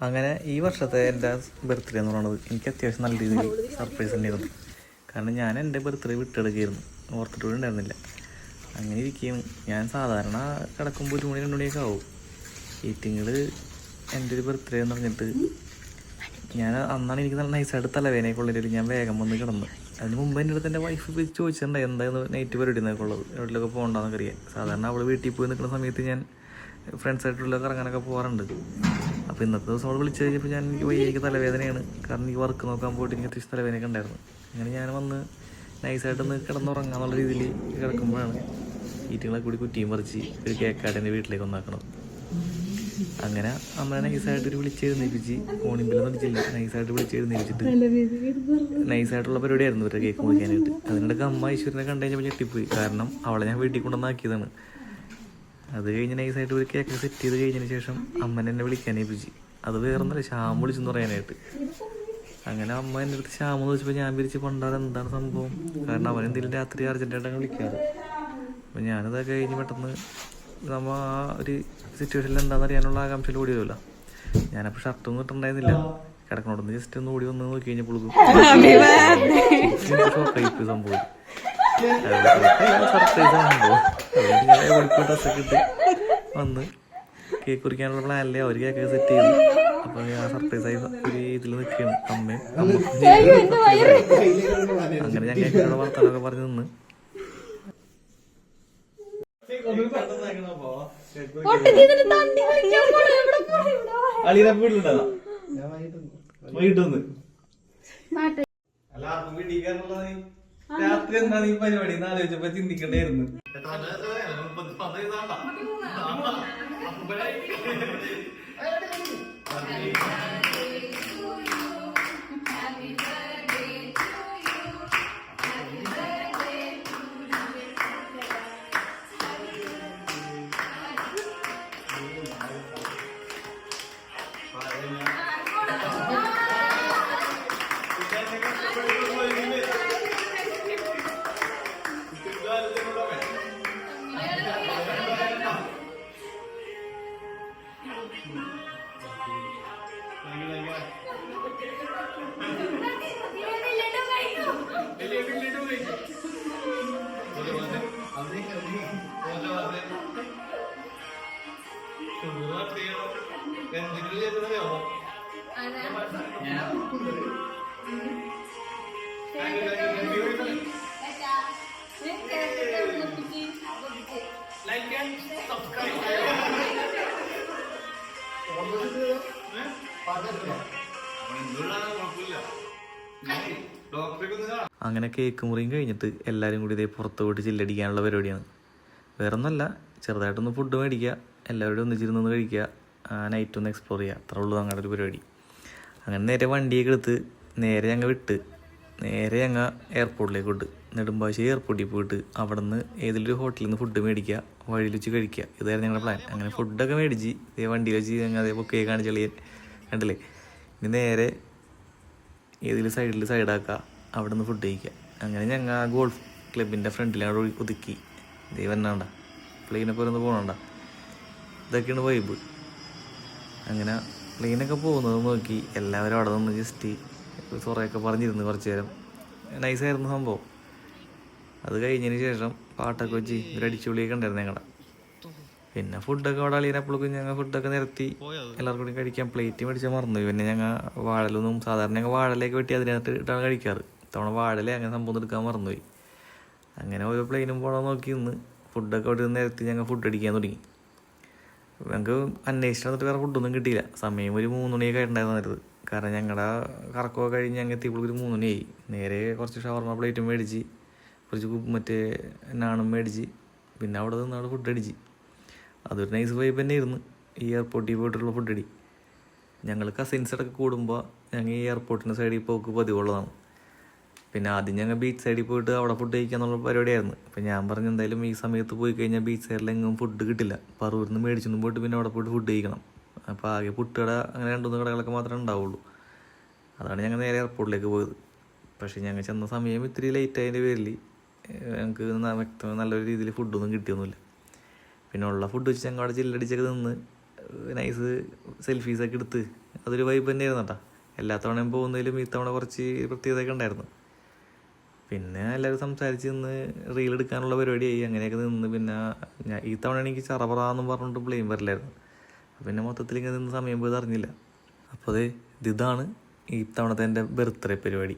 അങ്ങനെ ഈ വർഷത്തെ എൻ്റെ ബർത്ത്ഡേ എന്ന് പറയുന്നത് എനിക്ക് അത്യാവശ്യം നല്ല രീതിയിൽ സർപ്രൈസ് തന്നെയായിരുന്നു. കാരണം ഞാൻ എൻ്റെ ബർത്ത്ഡേ വിട്ടെടുക്കുകയായിരുന്നു, ഓർത്തിട്ട് കൂടി ഉണ്ടായിരുന്നില്ല. അങ്ങനെ ഇരിക്കുകയും ഞാൻ സാധാരണ കിടക്കുമ്പോൾ 1 മണി 2 മണിയൊക്കെ ആവും. ഈറ്റിങ്ങൾ എൻ്റെ ഒരു ബർത്ത്ഡേ എന്ന് പറഞ്ഞിട്ട് ഞാൻ അന്നാണ് എനിക്ക് നല്ല നൈസായിട്ട് തലവേദനയൊക്കെ ഉള്ളതിൽ ഞാൻ വേഗം വന്ന് കിടന്നു. അതിന് മുമ്പ് എൻ്റെ അടുത്ത് എൻ്റെ വൈഫ് ചോദിച്ചിട്ടുണ്ടായി എന്തായിരുന്നു നൈറ്റ് പരിപാടി എന്നൊക്കെ ഉള്ളത്, എവിടെയൊക്കെ പോകണ്ടെന്നൊക്കെ അറിയാം. സാധാരണ അവൾ വീട്ടിൽ പോയി നിൽക്കുന്ന സമയത്ത് ഞാൻ ഫ്രണ്ട്സായിട്ടുള്ള കറങ്ങാനൊക്കെ പോകാറുണ്ട്. അപ്പോൾ ഇന്നത്തെ ദിവസം അവൾ വിളിച്ചു കഴിഞ്ഞപ്പോൾ എനിക്ക് വയ്യേക്ക് തലവേദനയാണ്, കാരണം ഈ വർക്ക് നോക്കാൻ പോയിട്ട് എനിക്ക് അത്യാവശ്യം തലവേദനയൊക്കെ ഉണ്ടായിരുന്നു. അങ്ങനെ ഞാൻ വന്ന് നൈസായിട്ടൊന്ന് കിടന്നുറങ്ങാന്നുള്ള രീതിയിൽ കിടക്കുമ്പോഴാണ് ഈറ്റുകളെ കൂടി കുറ്റിയും പറിച്ച് ഒരു കേക്കായിട്ട് എൻ്റെ വീട്ടിലേക്ക് ഒന്നാക്കണം. അങ്ങനെ അമ്മ നൈസായിട്ടൊരു വിളിച്ചെഴുന്നേൽപ്പിച്ച് ഫോണിമ്പിലൊന്നും വിളിച്ചില്ല, നൈസായിട്ട് വിളിച്ചെഴുന്നേൽപ്പിച്ചിട്ട് നൈസായിട്ടുള്ള പരിപാടിയായിരുന്നു ഇവരുടെ കേക്ക് മുറിക്കാനായിട്ട്. അതിനിടയ്ക്ക് അമ്മ ഈശ്വരനെ കണ്ടു കഴിഞ്ഞപ്പോൾ ഞെട്ടിപ്പോയി, കാരണം അവളെ ഞാൻ വീട്ടിൽ കൊണ്ടുവന്നാക്കിയതാണ്. അത് കഴിഞ്ഞ് നൈസായിട്ട് ഒരു കേക്ക് സെറ്റ് ചെയ്ത് കഴിഞ്ഞതിന് ശേഷം അമ്മനെ എന്നെ വിളിക്കാനേൽപ്പിച്ച്. അത് വേറൊന്നല്ല, ശ്യാം വിളിച്ചെന്ന് പറയാനായിട്ട്. അങ്ങനെ അമ്മ എൻ്റെ അടുത്ത് ശ്യാമെന്ന് വിളിച്ചപ്പോൾ ഞാൻ വിരിച്ച് പണ്ടാതെ എന്താണ് സംഭവം, കാരണം അവൻ എന്തെങ്കിലും രാത്രി അർജൻറ്റായിട്ടാണ് വിളിക്കാറ്. അപ്പം ഞാനതൊക്കെ കഴിഞ്ഞ് പെട്ടെന്ന് നമ്മൾ ആ ഒരു സിറ്റുവേഷനിൽ എന്താണെന്ന് അറിയാനുള്ള ആകാംക്ഷയിൽ ഓടി വരുമല്ലോ. ഞാനപ്പോൾ ഷർട്ടൊന്നും ഇട്ടുണ്ടായിരുന്നില്ല, കിടക്കണോടൊന്ന് ജസ്റ്റ് ഒന്ന് ഓടി വന്ന് നോക്കി കഴിഞ്ഞപ്പോൾ ഷോക്കായിപ്പോയി സംഭവം. സർപ്രൈസാണ് സംഭവം. അതുകൊണ്ട് ഞാൻ ഓടിപ്പോയി ഡ്രസ്സൊക്കെ ഇട്ട് വന്ന് കേക്ക് കുറിക്കാനുള്ള പ്ലാനിലെ അവർ കേക്കൊക്കെ സെറ്റ് ചെയ്തു. അപ്പോൾ ഞാൻ സർപ്രൈസായി ഒരു ഇതിൽ നിൽക്കുകയാണ്. അമ്മയും അങ്ങനെ ഞാൻ കേക്കിനോട് വർത്തമാനമൊക്കെ പറഞ്ഞ് നിന്ന് രാത്രി എന്താ നീ പരിപാടി എന്ന് ആലോചിച്ചപ്പോ ചിന്തിക്കണ്ടായിരുന്നു. അങ്ങനെ കേക്ക് മുറിയും കഴിഞ്ഞിട്ട് എല്ലാവരും കൂടി ഇതേ പുറത്ത് പോയിട്ട് ചില്ലടിക്കാനുള്ള പരിപാടിയാണ്. വേറൊന്നുമല്ല, ചെറുതായിട്ടൊന്ന് ഫുഡ് മേടിക്കുക, എല്ലാവരോടും ഒന്നിച്ചിരുന്നൊന്ന് കഴിക്കുക, നൈറ്റ് ഒന്ന് എക്സ്പ്ലോർ ചെയ്യുക, അത്രേ ഉള്ളൂ അങ്ങനെ ഒരു പരിപാടി. അങ്ങനെ നേരെ വണ്ടിയൊക്കെ എടുത്ത് നേരെ ഞങ്ങൾ വിട്ട് നേരെ ഞങ്ങൾ എയർപോർട്ടിലേക്ക് വിട്ട് നെടുമ്പാശ്ശേരി എയർപോർട്ടിൽ പോയിട്ട് അവിടെ നിന്ന് ഏതെങ്കിലും ഹോട്ടലിൽ നിന്ന് ഫുഡ് മേടിക്കുക, വഴിയിൽ വെച്ച് കഴിക്കുക, ഇതായിരുന്നു ഞങ്ങളുടെ പ്ലാൻ. അങ്ങനെ ഫുഡൊക്കെ മേടിച്ച് ഇതേ വണ്ടിയിൽ വെച്ച് ഞങ്ങൾ അതേ ബുക്ക് കാണിച്ച് കളിയാൻ കണ്ടില്ലേ. ഇനി നേരെ ഏതെങ്കിലും സൈഡാക്കുക, അവിടെ നിന്ന് ഫുഡ് കഴിക്കുക. അങ്ങനെ ഞങ്ങൾ ആ ഗോൾഫ് ക്ലബിൻ്റെ ഫ്രണ്ടിലാണ് ഒതുക്കി. ഇതേ വന്നാണ്ട പ്ലെയിനൊക്കെ ഒന്ന് പോകണണ്ട, ഇതൊക്കെയാണ് വൈബ്. അങ്ങനെ പ്ലെയിനൊക്കെ പോകുന്നത് നോക്കി എല്ലാവരും അവിടെ നിന്ന് ജസ്റ്റ് കുറേയൊക്കെ പറഞ്ഞിരുന്നു കുറച്ച് നേരം. നൈസായിരുന്നു സംഭവം. അത് കഴിഞ്ഞതിന് ശേഷം പാട്ടൊക്കെ വെച്ച് ഒരു അടിച്ചുപൊളിയൊക്കെ ഉണ്ടായിരുന്നു ഞങ്ങളുടെ. പിന്നെ ഫുഡൊക്കെ അവിടെ അളിയനപ്പോഴേക്കും ഞങ്ങൾ ഫുഡൊക്കെ നിരത്തി എല്ലാവർക്കും കൂടി കഴിക്കാൻ പ്ലേറ്റ് മേടിച്ചാൽ മറന്നു. പിന്നെ ഞങ്ങൾ വാഴലൊന്നും സാധാരണ ഞങ്ങൾ വാഴലേക്ക് വെട്ടി അതിനകത്ത് ഇട്ടാണ് കഴിക്കാറ്. തവണ വാഴല അങ്ങനെ സംഭവം എടുക്കാൻ മറന്നുപോയി. അങ്ങനെ ഓരോ പ്ലെയിനും പോകണം നോക്കി നിന്ന് ഫുഡൊക്കെ അവിടെ നിന്ന് നിരത്തി ഞങ്ങൾ ഫുഡ് അടിക്കാൻ തുടങ്ങി. ഞങ്ങൾക്ക് അന്വേഷിച്ചിട്ട് വന്നിട്ട് വേറെ ഫുഡൊന്നും കിട്ടിയില്ല. സമയം ഒരു 3 മണിയൊക്കെ ആയിട്ടുണ്ടായിരുന്നു നേരത്ത്. കാരണം ഞങ്ങളുടെ കറക്കമൊക്കെ കഴിഞ്ഞ് ഞങ്ങൾ എത്തിയപ്പോൾ ഒരു 3 മണിയായി. നേരെ കുറച്ച് ഷവർമ പ്ലേറ്റും മേടിച്ച് കുറച്ച് മറ്റേ നാണും മേടിച്ച് പിന്നെ അവിടെ നിന്ന് അവിടെ ഫുഡ് അടിച്ച്. അതൊരു നൈസ് വൈബ് തന്നെ ആയിരുന്നു ഈ എയർപോർട്ടിൽ പോയിട്ടുള്ള ഫുഡ് അടി. ഞങ്ങൾ കസിൻസൊക്കെ കൂടുമ്പോൾ ഞങ്ങൾ ഈ എയർപോർട്ടിൻ്റെ സൈഡിൽ പോക്ക് പതിവുള്ളതാണ്. പിന്നെ ആദ്യം ഞങ്ങൾ ബീച്ച് സൈഡിൽ പോയിട്ട് അവിടെ ഫുഡ് കഴിക്കാന്നുള്ള പരിപാടിയായിരുന്നു. അപ്പം ഞാൻ പറഞ്ഞു എന്തായാലും ഈ സമയത്ത് പോയി കഴിഞ്ഞാൽ ബീച്ച് സൈഡിലെങ്ങും ഫുഡ് കിട്ടില്ല, പറവൂരിൽ നിന്ന് മേടിച്ചൊന്നും പോയിട്ട് പിന്നെ അവിടെ പോയിട്ട് ഫുഡ് കഴിക്കണം. അപ്പോൾ ആകെ പുട്ടുകട അങ്ങനെ 2-3 കടകളൊക്കെ മാത്രമേ ഉണ്ടാവുള്ളൂ. അതാണ് ഞങ്ങൾ നേരെ എയർപോർട്ടിലേക്ക് പോയത്. പക്ഷേ ഞങ്ങൾ ചെന്ന സമയം ഇത്തിരി ലേറ്റായതിൻ്റെ പേരിൽ ഞങ്ങൾക്ക് വ്യക്തമായി നല്ലൊരു രീതിയിൽ ഫുഡൊന്നും കിട്ടിയൊന്നുമില്ല. പിന്നെ ഉള്ള ഫുഡ് വെച്ച് ഞങ്ങൾ അവിടെ ചില്ലടിച്ചൊക്കെ നിന്ന് നൈസ് സെൽഫീസൊക്കെ എടുത്ത് അതൊരു വൈബ് തന്നെയായിരുന്നു കേട്ടോ. എല്ലാ തവണയും പോകുന്നതിലും ഈ തവണ കുറച്ച് പ്രത്യേകതയൊക്കെ ഉണ്ടായിരുന്നു. പിന്നെ എല്ലാവരും സംസാരിച്ച് നിന്ന് റീലെടുക്കാനുള്ള പരിപാടിയായി. അങ്ങനെയൊക്കെ നിന്ന് പിന്നെ ഈ തവണ എനിക്ക് ചറപറാന്നും പറഞ്ഞിട്ട് ബ്ലെയിം വരില്ലായിരുന്നു. പിന്നെ മൊത്തത്തിൽ ഇങ്ങനെ നിന്ന് സമയം പോയത് അറിഞ്ഞില്ല. അപ്പോൾ ഇതാണ് ഈ തവണത്തെ എൻ്റെ ബർത്ത്ഡേ പരിപാടി.